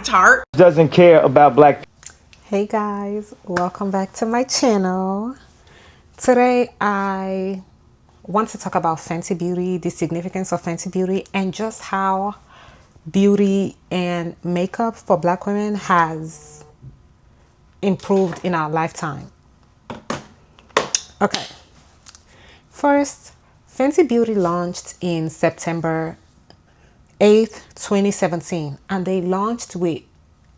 tart. Doesn't care about black people. Hey guys, welcome back to my channel. Today I want to talk about Fenty Beauty, the significance of Fenty Beauty, and just how beauty and makeup for black women has improved in our lifetime. Okay, first, Fenty Beauty launched in September 8th, 2017, and they launched with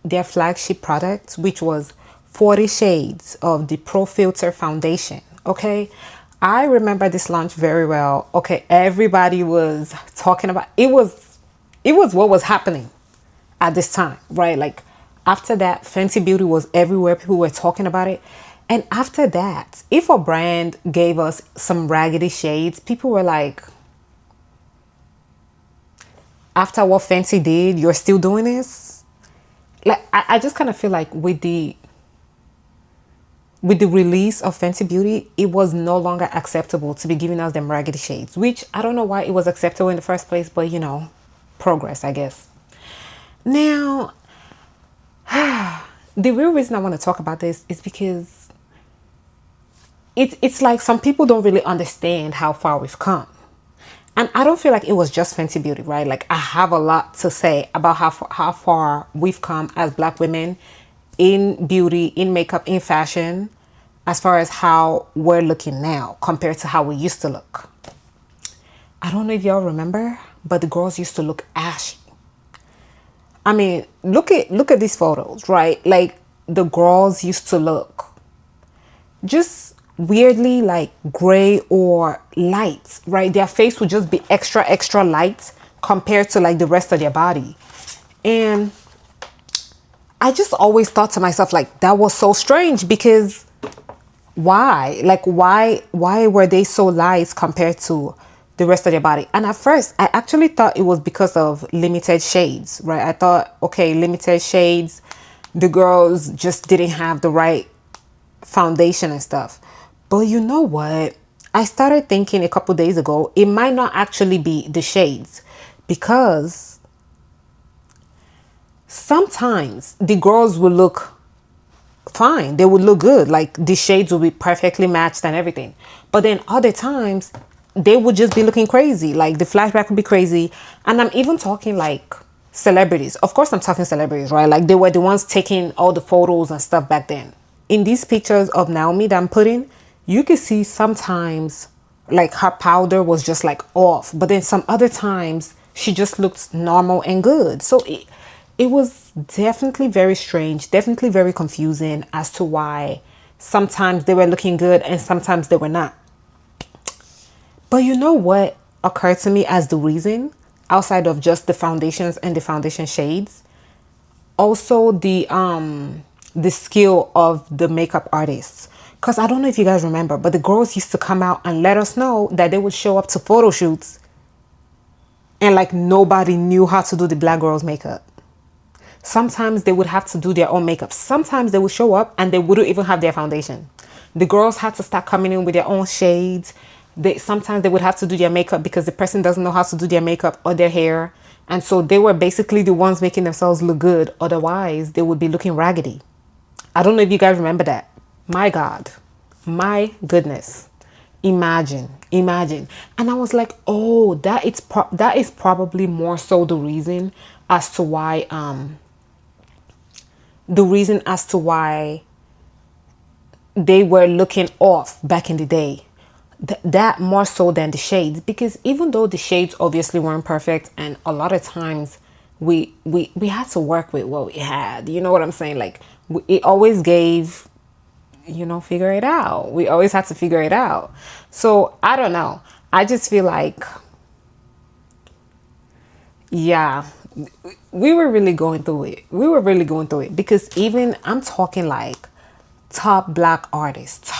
their flagship product, which was 40 shades of the Pro Filter foundation. Okay, I remember this launch very well. Okay, everybody was talking about it. Was what was happening at this time, right? Like after that, Fenty Beauty was everywhere. People were talking about it. And after that, if a brand gave us some raggedy shades, people were like, after what Fenty did, you're still doing this? Like I just kind of feel like with the release of Fenty Beauty, it was no longer acceptable to be giving us them raggedy shades, which I don't know why it was acceptable in the first place, but you know, progress, I guess. Now, the real reason I want to talk about this is because it's like some people don't really understand how far we've come. And I don't feel like it was just Fenty Beauty, right? Like I have a lot to say about how far we've come as black women in beauty, in makeup, in fashion, as far as how we're looking now compared to how we used to look. I don't know if y'all remember, but the girls used to look ashy. I mean, look at these photos, right? Like the girls used to look just weirdly like gray or light, right? Their face would just be extra light compared to like the rest of their body. And I just always thought to myself, like, that was so strange because why? Like, why were they so light compared to the rest of their body? And at first, I actually thought it was because of limited shades, right? I thought, okay, limited shades, the girls just didn't have the right foundation and stuff. But you know what? I started thinking a couple days ago, it might not actually be the shades because sometimes the girls will look fine. They would look good. Like the shades will be perfectly matched and everything. But then other times they would just be looking crazy. Like the flashback would be crazy. And I'm even talking like celebrities. Of course I'm talking celebrities, right? Like they were the ones taking all the photos and stuff back then. In these pictures of Naomi that I'm putting, you can see sometimes like her powder was just like off, but then some other times she just looked normal and good. So it was definitely very strange, definitely very confusing as to why sometimes they were looking good and sometimes they were not. But you know what occurred to me as the reason, outside of just the foundations and the foundation shades? Also the skill of the makeup artists. Because I don't know if you guys remember, but the girls used to come out and let us know that they would show up to photo shoots and like nobody knew how to do the black girls makeup. Sometimes they would have to do their own makeup. Sometimes they would show up and they wouldn't even have their foundation. The girls had to start coming in with their own shades. Sometimes they would have to do their makeup because the person doesn't know how to do their makeup or their hair. And so they were basically the ones making themselves look good. Otherwise, they would be looking raggedy. I don't know if you guys remember that. My God, my goodness. Imagine. And I was like, oh, that is probably more so the reason as to why they were looking off back in the day. That more so than the shades, because even though the shades obviously weren't perfect and a lot of times we had to work with what we had, you know what I'm saying? Like it always gave, you know, figure it out. We always had to figure it out. So I don't know, I just feel like, yeah, we were really going through it because even I'm talking like top black artists,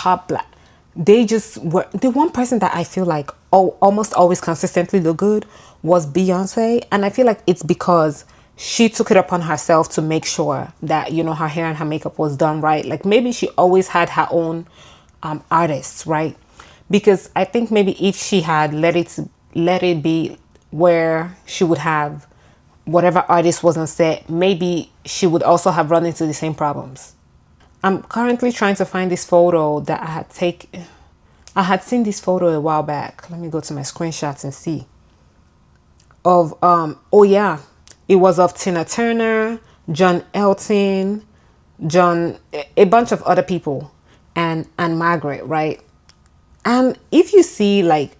they just were. The one person that I feel like almost always consistently look good was Beyonce. And I feel like it's because she took it upon herself to make sure that, you know, her hair and her makeup was done right. Like maybe she always had her own artists, right? Because I think maybe if she had let it be where she would have whatever artist was on set, maybe she would also have run into the same problems. I'm currently trying to find this photo that I had seen this photo a while back. Let me go to my screenshots and see. Of oh yeah, it was of Tina Turner, John Elton, a bunch of other people, and Margaret, right? And if you see like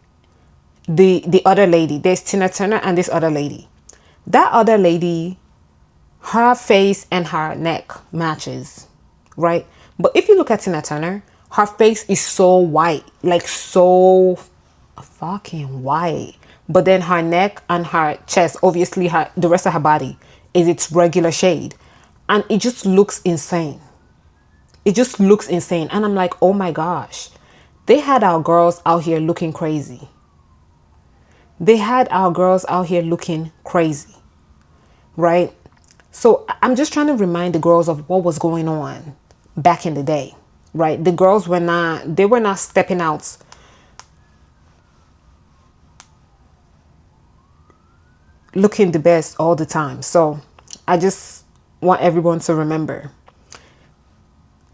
the other lady, there's Tina Turner and this other lady. That other lady, her face and her neck matches, right? But if you look at Tina Turner, her face is so white, like so fucking white. But then her neck and her chest, obviously her the rest of her body is its regular shade. And it just looks insane. It just looks insane. And I'm like, oh my gosh. They had our girls out here looking crazy. They had our girls out here looking crazy, right? So I'm just trying to remind the girls of what was going on back in the day, right? The girls were not, they were not stepping out looking the best all the time. So I just want everyone to remember.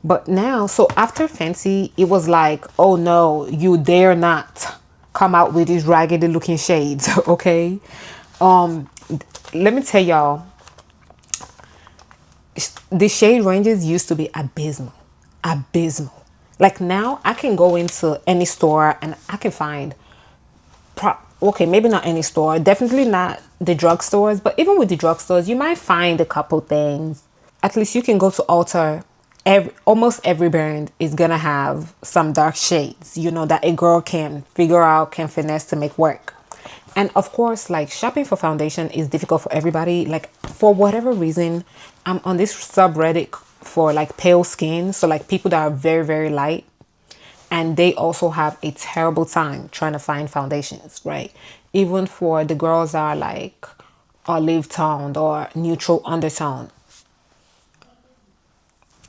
But now, so after Fenty, it was like, oh no, you dare not come out with these raggedy looking shades, okay? Let me tell y'all, the shade ranges used to be abysmal, abysmal. Like now, I can go into any store and I can find, okay, maybe not any store, definitely not the drugstores, but even with the drugstores, you might find a couple things. At least you can go to Ulta. Almost every brand is gonna have some dark shades, you know, that a girl can figure out, can finesse to make work. And of course, like shopping for foundation is difficult for everybody. Like for whatever reason, I'm on this subreddit for like pale skin. So like people that are very, very light. And they also have a terrible time trying to find foundations, right? Even for the girls that are like olive toned or neutral undertone,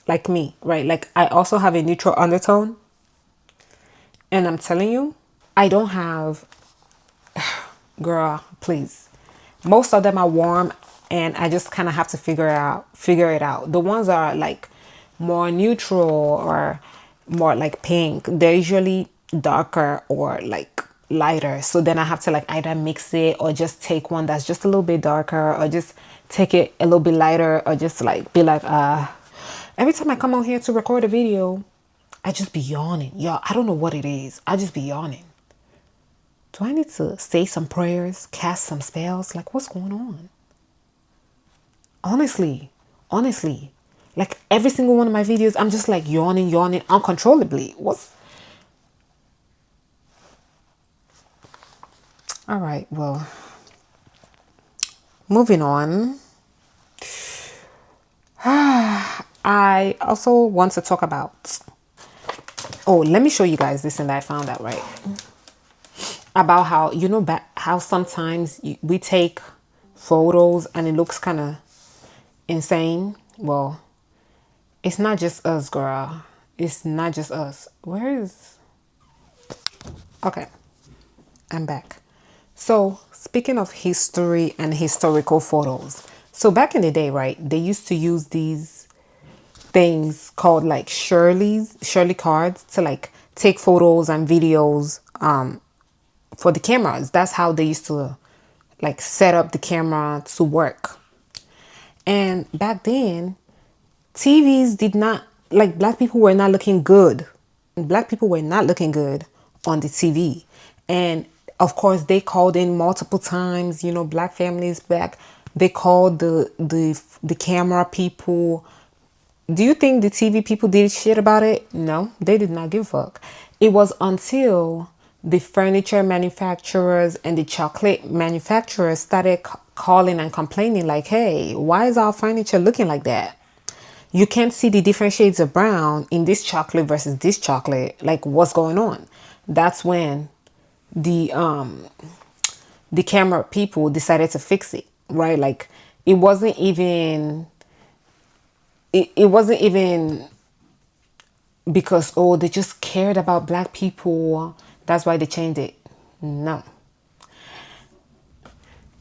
like me, right? Like I also have a neutral undertone. And I'm telling you, I don't have, girl, please. Most of them are warm and I just kind of have to figure it out. The ones that are like more neutral or more like pink, they're usually darker or like lighter. So then I have to like either mix it or just take one that's just a little bit darker or just take it a little bit lighter or just like be like, every time I come on here to record a video, I just be yawning. Y'all, I don't know what it is. I just be yawning. Do I need to say some prayers, cast some spells? Like, what's going on? Honestly, like every single one of my videos, I'm just like yawning uncontrollably. What's... All right, well, moving on. I also want to talk about... Oh, let me show you guys this thing that I found out, right? About how, you know, how sometimes we take photos and it looks kind of insane. Well, it's not just us, girl. It's not just us. Where is... Okay, I'm back. So speaking of history and historical photos, so back in the day, right, they used to use these things called like Shirley cards to like take photos and videos for the cameras. That's how they used to like set up the camera to work. And back then, TVs did not, like black people were not looking good. Black people were not looking good on the TV. And of course, they called in multiple times, you know, black families back. They called the camera people. Do you think the TV people did shit about it? No, they did not give a fuck. It was until the furniture manufacturers and the chocolate manufacturers started calling and complaining like, hey, why is our furniture looking like that? You can't see the different shades of brown in this chocolate versus this chocolate. Like, what's going on? That's when the camera people decided to fix it, right? Like, it wasn't even because, oh, they just cared about black people, that's why they changed it. No.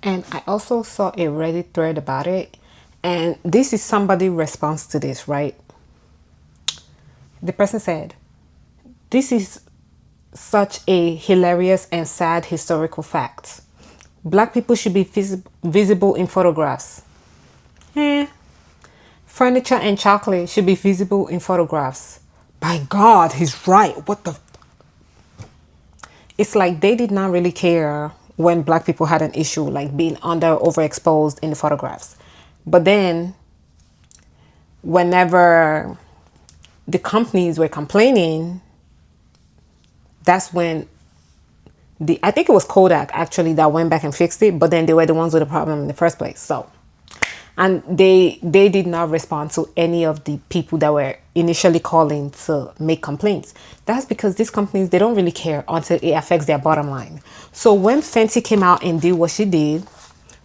And I also saw a Reddit thread about it. And this is somebody response to this, right? The person said, "This is such a hilarious and sad historical fact. Black people should be visible in photographs. Eh. Furniture and chocolate should be visible in photographs. By God, he's right. What the?" It's like they did not really care when black people had an issue, like being overexposed in the photographs. But then, whenever the companies were complaining, that's when I think it was Kodak actually that went back and fixed it, but then they were the ones with the problem in the first place. So, and they did not respond to any of the people that were initially calling to make complaints. That's because these companies, they don't really care until it affects their bottom line. So when Fenty came out and did what she did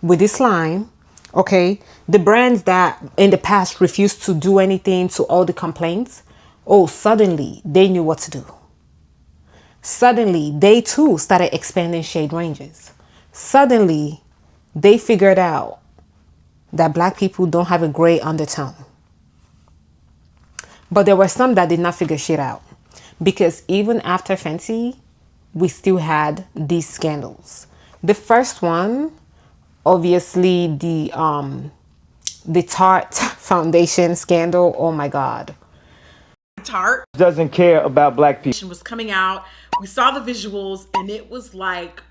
with this line, okay, the brands that in the past refused to do anything to all the complaints, oh, suddenly they knew what to do. Suddenly, they too started expanding shade ranges. Suddenly, they figured out that black people don't have a gray undertone. But there were some that did not figure shit out. Because even after Fenty, we still had these scandals. The first one, obviously, the Tarte foundation scandal. Oh my God. Tarte Doesn't care about black people. was coming out. We saw the visuals, and it was like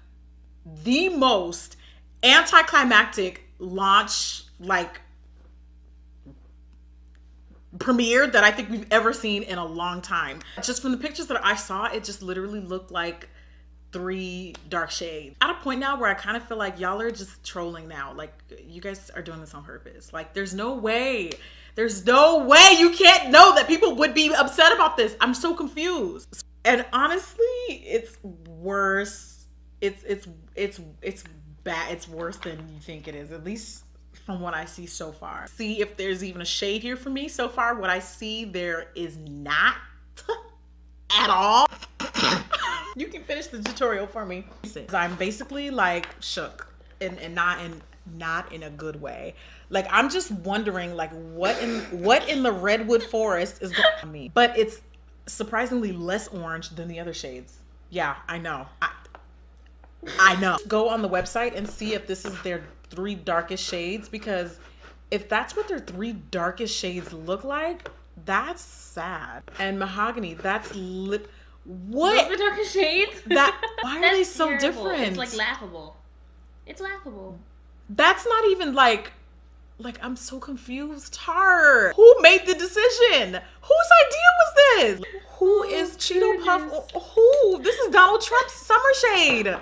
the most anticlimactic launch, like premiere that I think we've ever seen in a long time. Just from the pictures that I saw, it just literally looked like 3 dark shades. At a point now where I kind of feel like y'all are just trolling now. Like, you guys are doing this on purpose. Like, there's no way you can't know that people would be upset about this. I'm so confused. And honestly, it's worse. It's bad. It's worse than you think it is, at least from what I see so far. See if there's even a shade here for me. So far, what I see, there is not at all. You can finish the tutorial for me. I'm basically like shook and not in a good way. Like, I'm just wondering, like, what in the redwood forest is going on me. But it's surprisingly less orange than the other shades. Yeah, I know. I know. Go on the website and see if this is their 3 darkest shades, because if that's what their 3 darkest shades look like, that's sad. And mahogany, that's lip. What? Those are darkest shades? Why are they so terrible. different? It's like laughable. It's laughable. That's not even like I'm so confused. Tarte, who made the decision? Whose idea was this? Who is Cheeto Puff? Who? This is Donald Trump's summer shade.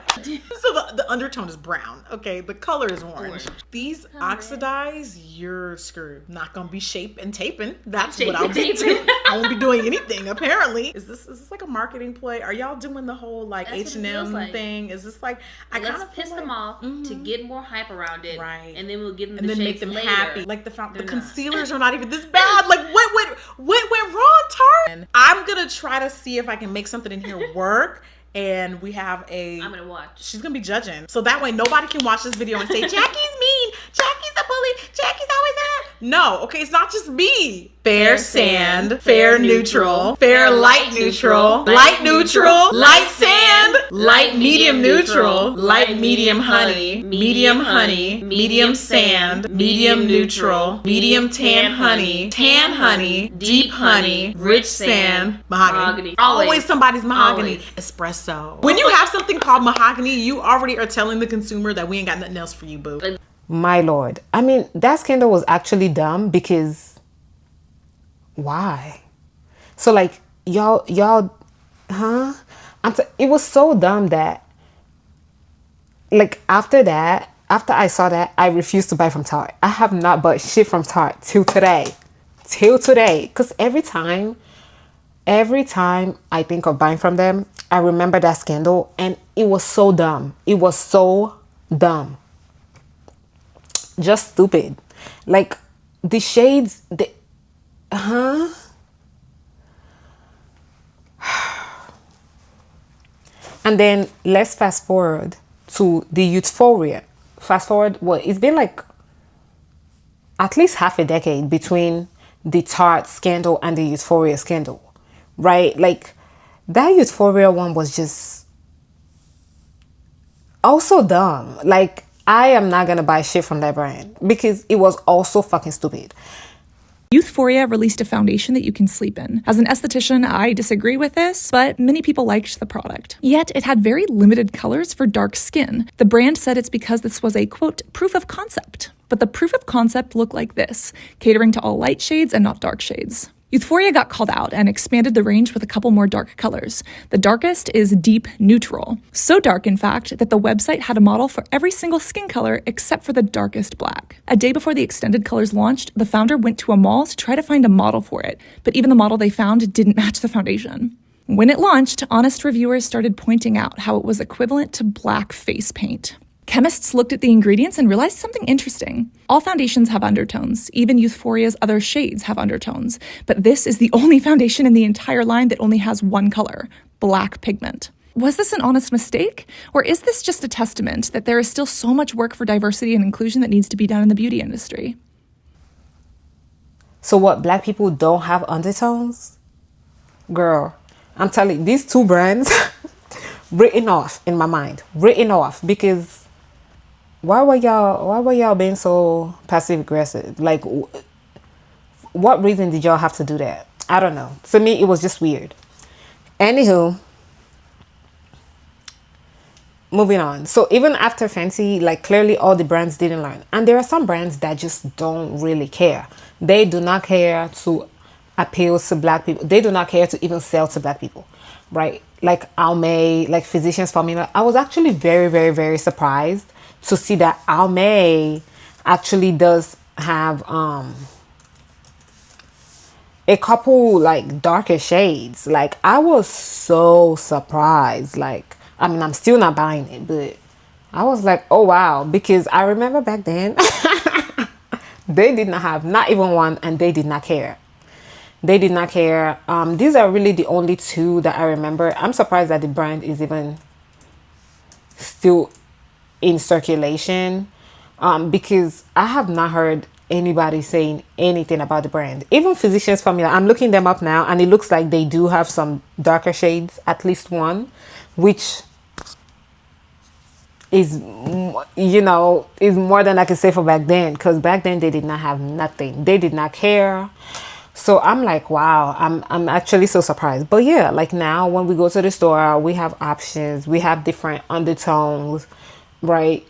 So the undertone is brown. Okay, the color is orange. These oxidize, you're screwed. Not gonna be shape and taping. That's what I'll be doing. I won't be doing anything apparently. Is this like a marketing play? Are y'all doing the whole like H&M thing? Is this like let's piss them off to get more hype around it, right? And then we'll give them and the then shades make them later. happy. Like the concealers are not even this bad. Like what went wrong, Tarte? I'm gonna try to see if I can make something in here work. And we have I'm gonna watch. She's gonna be judging. So that way nobody can watch this video and say, Jackie's mean, Jackie's a bully, Jackie's always that. No, okay, it's not just me. Fair sand, fair neutral, fair light neutral, light neutral, light sand, light medium neutral, light medium honey, medium sand, medium neutral, medium tan honey, deep honey, rich sand, mahogany. Always somebody's mahogany. Espresso. When you have something called mahogany, you already are telling the consumer that we ain't got nothing else for you, boo. My Lord. I mean, that scandal was actually dumb because why? So like y'all, huh? It was so dumb that like after I saw that, I refused to buy from Tarte. I have not bought shit from Tarte till today. Because every time I think of buying from them, I remember that scandal and it was so dumb. It was so dumb. Just stupid. Like the shades, And then let's fast forward to the euphoria fast forward, what, it's been like at least half a decade between the Tarte scandal and the Euphoria scandal, right? Like that Euphoria one was just also dumb. Like I am not gonna buy shit from that brand because it was also fucking stupid. Youthforia released a foundation that you can sleep in. As an esthetician, I disagree with this, but many people liked the product. Yet, it had very limited colors for dark skin. The brand said it's because this was a, quote, proof of concept. But the proof of concept looked like this, catering to all light shades and not dark shades. Youthforia got called out and expanded the range with a couple more dark colors. The darkest is deep neutral. So dark, in fact, that the website had a model for every single skin color except for the darkest black. A day before the extended colors launched, the founder went to a mall to try to find a model for it, but even the model they found didn't match the foundation. When it launched, honest reviewers started pointing out how it was equivalent to black face paint. Chemists looked at the ingredients and realized something interesting. All foundations have undertones. Even Youthforia's other shades have undertones. But this is the only foundation in the entire line that only has one color, black pigment. Was this an honest mistake? Or is this just a testament that there is still so much work for diversity and inclusion that needs to be done in the beauty industry? So what, black people don't have undertones? Girl, I'm telling you, these two brands written off in my mind. Written off because why were y'all being so passive aggressive? Like what reason did y'all have to do that? I don't know. To me, it was just weird. Anywho, moving on. So even after Fenty, like clearly all the brands didn't learn. And there are some brands that just don't really care. They do not care to appeal to black people. They do not care to even sell to black people, right? Like Almay, like Physicians Formula. I was actually very, very, very surprised to see that Almay actually does have a couple like darker shades. Like I was so surprised. Like, I mean, I'm still not buying it, but I was like, oh wow, because I remember back then they did not have not even one, and they did not care. They did not care. These are really the only two that I remember. I'm surprised that the brand is even still in circulation, because I have not heard anybody saying anything about the brand. Even Physicians Formula, I'm looking them up now, and it looks like they do have some darker shades, at least one, which is, you know, is more than I can say for back then, because back then they did not have nothing. They did not care. So I'm like, wow, I'm actually so surprised. But yeah, like now when we go to the store, we have options, we have different undertones, right?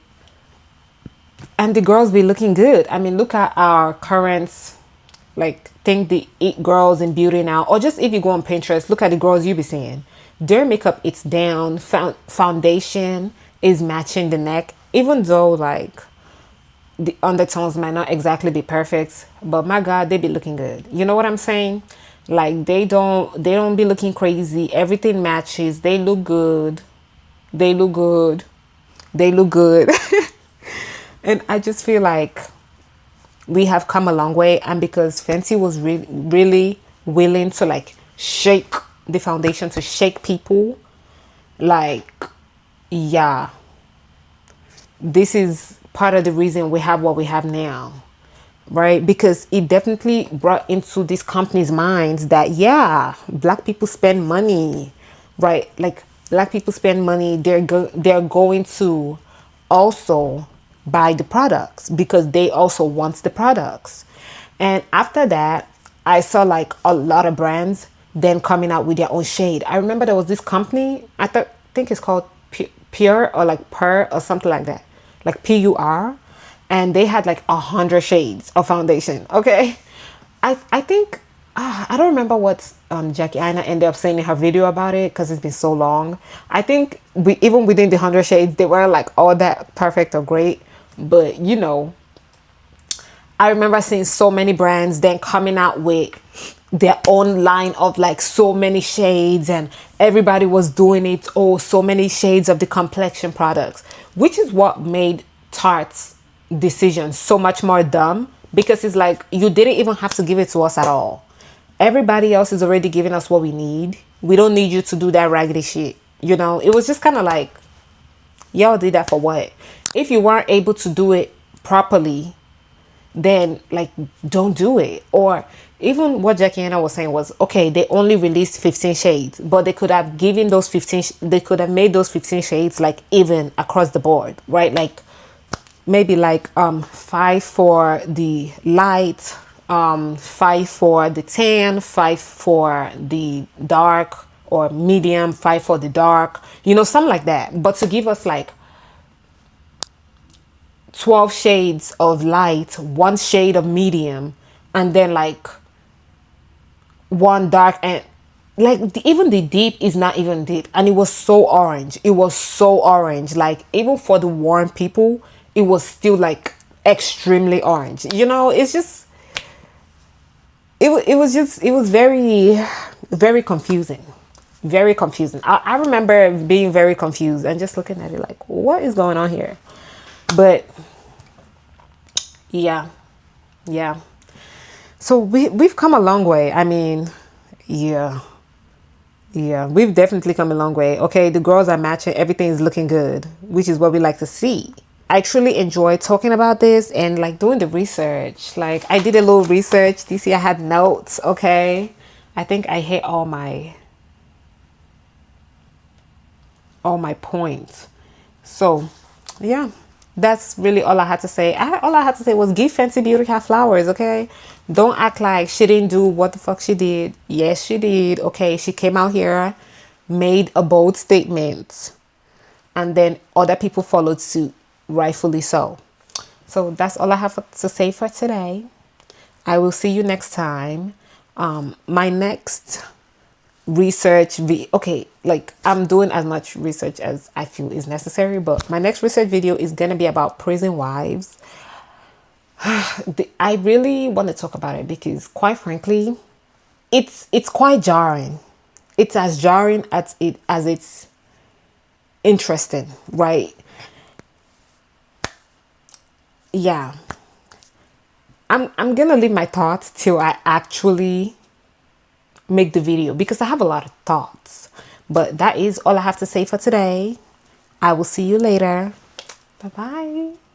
And the girls be looking good. I mean, look at our current, like, think the it girls in beauty now, or just if you go on Pinterest, look at the girls you be seeing. Their makeup, it's down, foundation is matching the neck, even though like the undertones might not exactly be perfect, but my God, they be looking good. You know what I'm saying? Like they don't be looking crazy. Everything matches. They look good. They look good. They look good. And I just feel like we have come a long way, and because Fenty was really willing to like shake the foundation, to shake people, like, yeah, this is part of the reason we have what we have now, right? Because it definitely brought into this company's minds that, yeah, black people spend money, right? Like black people spend money. They're going to also buy the products because they also want the products. And after that, I saw like a lot of brands then coming out with their own shade. I remember there was this company, I think it's called Pure or like Pur or something like that, like PUR, and they had like 100 shades of foundation. Okay, I think I don't remember what Jackie Aina ended up saying in her video about it because it's been so long. I think even within the 100 shades, they weren't like all that perfect or great, but you know, I remember seeing so many brands then coming out with their own line of like so many shades, and everybody was doing it. Oh, so many shades of the complexion products, which is what made Tarte's decision so much more dumb, because it's like, you didn't even have to give it to us at all. Everybody else is already giving us what we need. We don't need you to do that raggedy shit. You know, it was just kind of like, y'all did that for what? If you weren't able to do it properly, then like don't do it. Or even what Jackie Anna was saying was, okay, they only released 15 shades, but they could have given those 15 they could have made those 15 shades like even across the board, right? Like maybe like 5 for the light, 5 for the tan, 5 for the dark, or medium, 5 for the dark, you know, something like that. But to give us like 12 shades of light, 1 shade of medium, and then like 1 dark, and like even the deep is not even deep, and it was so orange. It was so orange. Like even for the warm people, it was still like extremely orange. You know, it's just it was very, very confusing. Very confusing. I remember being very confused and just looking at it like, what is going on here? But yeah. So we've come a long way. I mean, yeah, we've definitely come a long way. Okay, the girls are matching. Everything is looking good, which is what we like to see. I truly enjoy talking about this and like doing the research. Like I did a little research. This year I had notes. Okay, I think I hit all my points. So yeah, that's really all I had to say. All I had to say was give Fenty Beauty her flowers, okay? Don't act like she didn't do what the fuck she did. Yes, she did. Okay, she came out here, made a bold statement, and then other people followed suit, rightfully so. So that's all I have to say for today. I will see you next time. My next research okay, like I'm doing as much research as I feel is necessary, but my next research video is gonna be about prison wives. I really want to talk about it because quite frankly it's quite jarring. It's as jarring as it's interesting, right? Yeah, I'm gonna leave my thoughts till I actually make the video because I have a lot of thoughts. But that is all I have to say for today. I will see you later. Bye bye.